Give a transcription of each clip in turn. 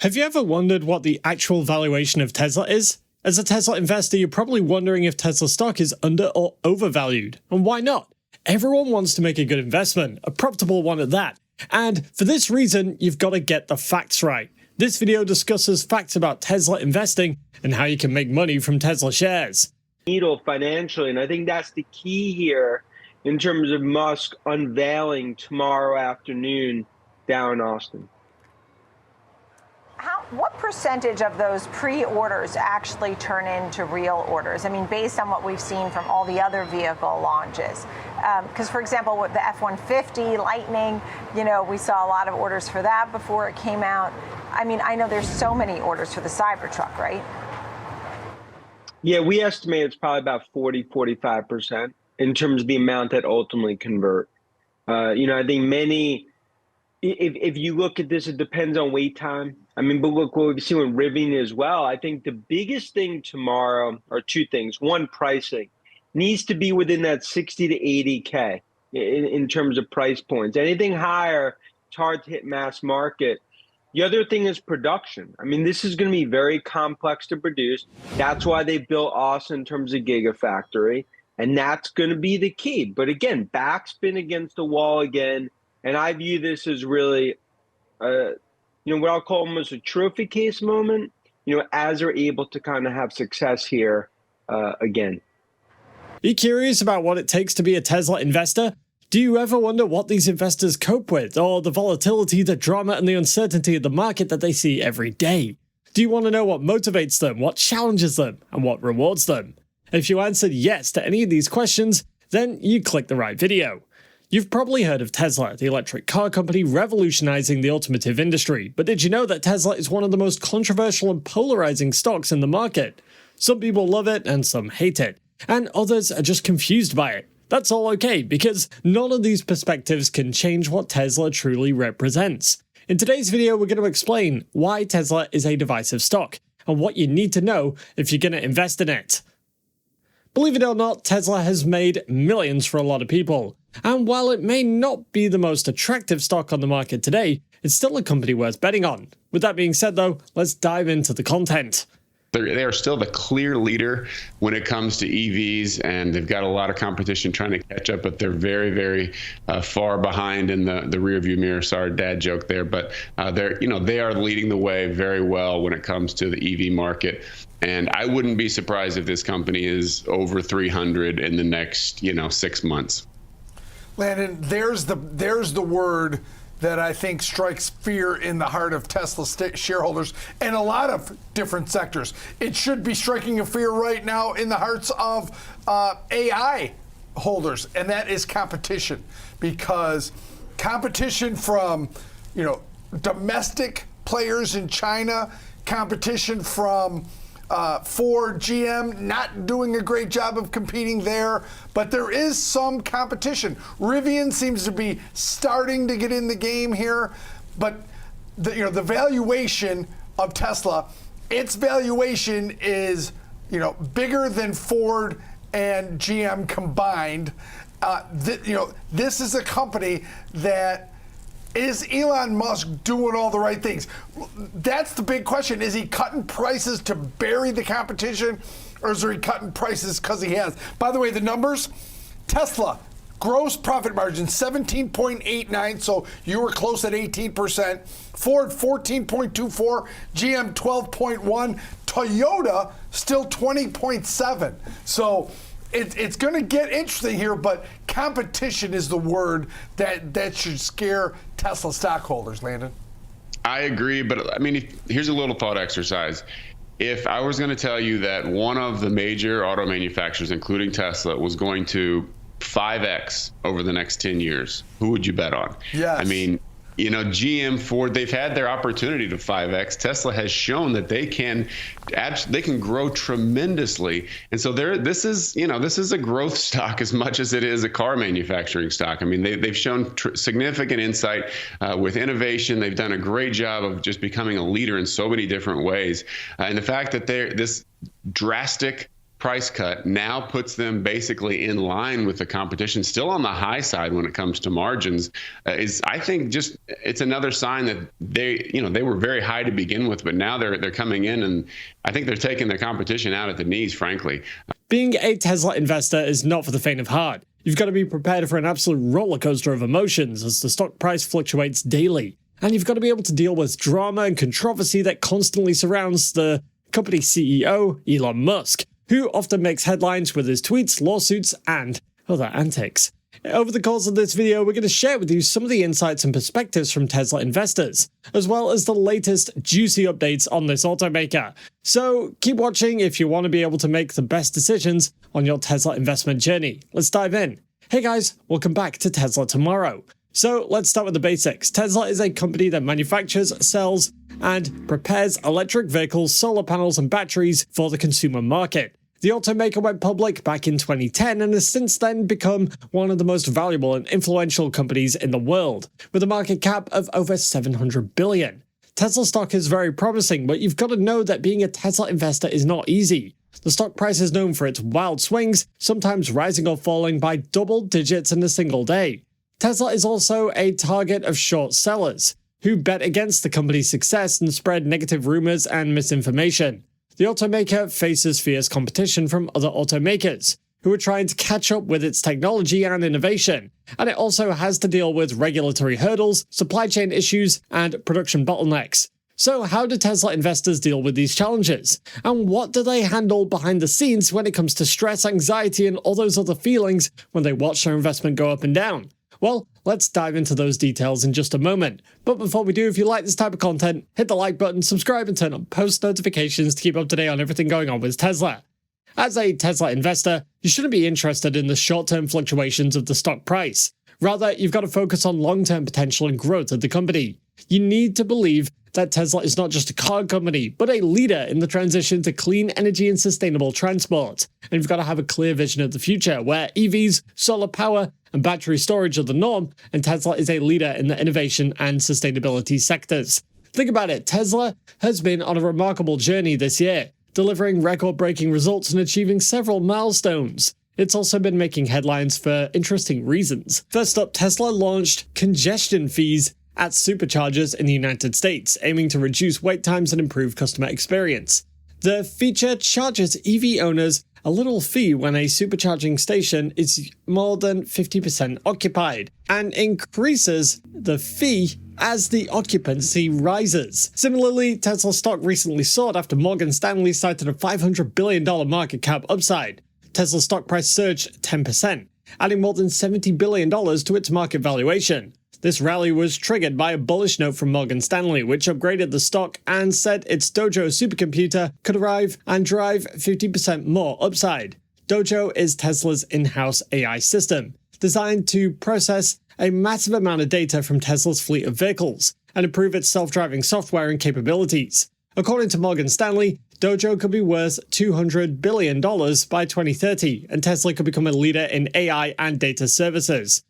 Have you ever wondered what the actual valuation of Tesla is? As a Tesla investor, you're probably wondering if Tesla stock is under or overvalued. And why not? Everyone wants to make a good investment, a profitable one at that. And for this reason, you've got to get the facts right. This video discusses facts about Tesla investing and how you can make money from Tesla shares. Needle financially, and I think that's the key here in terms of Musk unveiling tomorrow afternoon down in Austin. What percentage of those pre-orders actually turn into real orders? I mean, based on what we've seen from all the other vehicle launches. Because, for example, with the F-150 Lightning, we saw a lot of orders for that before it came out. I mean, I know there's so many orders for the Cybertruck, right? Yeah, we estimate it's probably about 40–45% in terms of the amount that ultimately convert. I think many, if you look at this, it depends on wait time. I mean, but look, what we've seen with Rivian as well, I think the biggest thing tomorrow are two things. One, pricing needs to be within that 60 to 80K in terms of price points. Anything higher, it's hard to hit mass market. The other thing is production. I mean, this is going to be very complex to produce. That's why they built Austin in terms of Gigafactory, and that's going to be the key. But again, backspin against the wall again, and I view this as really, what I'll call almost a trophy case moment, as they're able to kind of have success here again. Are you curious about what it takes to be a Tesla investor? Do you ever wonder what these investors cope with, or the volatility, the drama, and the uncertainty of the market that they see every day? Do you want to know what motivates them, what challenges them, and what rewards them? If you answered yes to any of these questions, then you clicked the right video. You've probably heard of Tesla, the electric car company revolutionizing the automotive industry, but did you know that Tesla is one of the most controversial and polarizing stocks in the market? Some people love it and some hate it, and others are just confused by it. That's all okay, because none of these perspectives can change what Tesla truly represents. In today's video, we're going to explain why Tesla is a divisive stock, and what you need to know if you're going to invest in it. Believe it or not, Tesla has made millions for a lot of people. And while it may not be the most attractive stock on the market today, it's still a company worth betting on. With that being said though, let's dive into the content. They are still the clear leader when it comes to EVs, and they've got a lot of competition trying to catch up, but they're very, very far behind in the rearview mirror. Sorry, dad joke there, but they are leading the way very well when it comes to the EV market. And I wouldn't be surprised if this company is over 300 in the next 6 months. Landon, there's the word that I think strikes fear in the heart of Tesla shareholders and a lot of different sectors. It should be striking a fear right now in the hearts of AI holders, and that is competition. Because competition from, domestic players in China, competition from Ford, GM, not doing a great job of competing there, but there is some competition. Rivian seems to be starting to get in the game here, but the valuation of Tesla, its valuation is bigger than Ford and GM combined. This is a company that. Is Elon Musk doing all the right things? That's the big question. Is he cutting prices to bury the competition, or is he cutting prices because he has? By the way, the numbers, Tesla, gross profit margin 17.89, so you were close at 18%. Ford 14.24, GM 12.1, Toyota still 20.7. So it's going to get interesting here, but competition is the word that should scare Tesla stockholders, Landon. I agree, but I mean, here's a little thought exercise. If I was going to tell you that one of the major auto manufacturers, including Tesla, was going to 5x over the next 10 years, who would you bet on? Yes. I mean, GM, Ford, they've had their opportunity to 5x. Tesla has shown that they can grow tremendously. And so this is a growth stock as much as it is a car manufacturing stock. I mean, they've shown significant insight with innovation. They've done a great job of just becoming a leader in so many different ways. And the fact that this drastic price cut now puts them basically in line with the competition, still on the high side when it comes to margins, is, I think, just it's another sign that they were very high to begin with, but now they're coming in, and I think they're taking the competition out at the knees, frankly. Being a Tesla investor is not for the faint of heart. You've got to be prepared for an absolute roller coaster of emotions as the stock price fluctuates daily. And you've got to be able to deal with drama and controversy that constantly surrounds the company CEO, Elon Musk, who often makes headlines with his tweets, lawsuits, and other antics. Over the course of this video, we're going to share with you some of the insights and perspectives from Tesla investors, as well as the latest juicy updates on this automaker. So keep watching if you want to be able to make the best decisions on your Tesla investment journey. Let's dive in. Hey guys, welcome back to Tesla Tomorrow. So let's start with the basics. Tesla is a company that manufactures, sells, and prepares electric vehicles, solar panels, and batteries for the consumer market. The automaker went public back in 2010 and has since then become one of the most valuable and influential companies in the world, with a market cap of over $700 billion. Tesla stock is very promising, but you've got to know that being a Tesla investor is not easy. The stock price is known for its wild swings, sometimes rising or falling by double digits in a single day. Tesla is also a target of short sellers, who bet against the company's success and spread negative rumors and misinformation. The automaker faces fierce competition from other automakers, who are trying to catch up with its technology and innovation, and it also has to deal with regulatory hurdles, supply chain issues, and production bottlenecks. So how do Tesla investors deal with these challenges? And what do they handle behind the scenes when it comes to stress, anxiety, and all those other feelings when they watch their investment go up and down? Well, let's dive into those details in just a moment. But before we do, if you like this type of content, hit the like button, subscribe, and turn on post notifications to keep up to date on everything going on with Tesla. As a Tesla investor, you shouldn't be interested in the short-term fluctuations of the stock price. Rather, you've got to focus on long-term potential and growth of the company. You need to believe that Tesla is not just a car company, but a leader in the transition to clean energy and sustainable transport. And you've got to have a clear vision of the future, where EVs, solar power, and battery storage are the norm, and Tesla is a leader in the innovation and sustainability sectors. Think about it, Tesla has been on a remarkable journey this year, delivering record-breaking results and achieving several milestones. It's also been making headlines for interesting reasons. First up, Tesla launched congestion fees at superchargers in the United States, aiming to reduce wait times and improve customer experience. The feature charges EV owners a little fee when a supercharging station is more than 50% occupied, and increases the fee as the occupancy rises. Similarly, Tesla stock recently soared after Morgan Stanley cited a $500 billion market cap upside. Tesla's stock price surged 10%, adding more than $70 billion to its market valuation. This rally was triggered by a bullish note from Morgan Stanley, which upgraded the stock and said its Dojo supercomputer could arrive and drive 50% more upside. Dojo is Tesla's in-house AI system, designed to process a massive amount of data from Tesla's fleet of vehicles and improve its self-driving software and capabilities. According to Morgan Stanley, Dojo could be worth $200 billion by 2030, and Tesla could become a leader in AI and data services.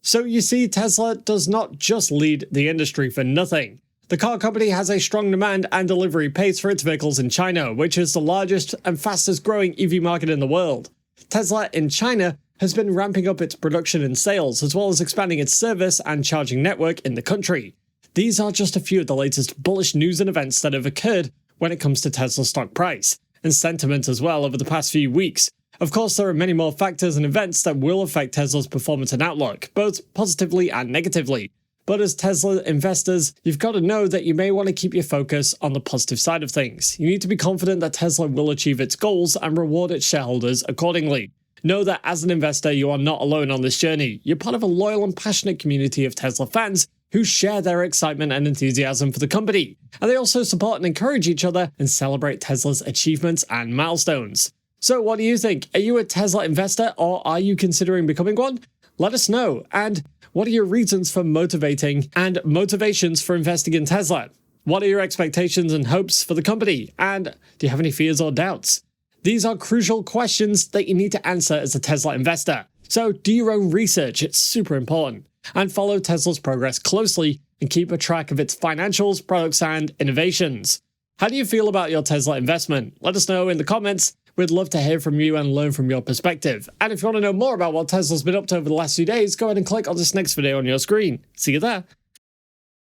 So you see, Tesla does not just lead the industry for nothing. The car company has a strong demand and delivery pace for its vehicles in China, which is the largest and fastest growing EV market in the world. Tesla in China has been ramping up its production and sales, as well as expanding its service and charging network in the country. These are just a few of the latest bullish news and events that have occurred when it comes to Tesla's stock price, and sentiment as well over the past few weeks. Of course, there are many more factors and events that will affect Tesla's performance and outlook, both positively and negatively. But as Tesla investors, you've got to know that you may want to keep your focus on the positive side of things. You need to be confident that Tesla will achieve its goals and reward its shareholders accordingly. Know that as an investor, you are not alone on this journey. You're part of a loyal and passionate community of Tesla fans who share their excitement and enthusiasm for the company. And they also support and encourage each other and celebrate Tesla's achievements and milestones. So what do you think? Are you a Tesla investor, or are you considering becoming one? Let us know. And what are your reasons for motivating and motivations for investing in Tesla? What are your expectations and hopes for the company? And do you have any fears or doubts? These are crucial questions that you need to answer as a Tesla investor. So do your own research, it's super important. And follow Tesla's progress closely and keep a track of its financials, products, and innovations. How do you feel about your Tesla investment? Let us know in the comments. We'd love to hear from you and learn from your perspective. And if you want to know more about what Tesla's been up to over the last few days, go ahead and click on this next video on your screen. See you there.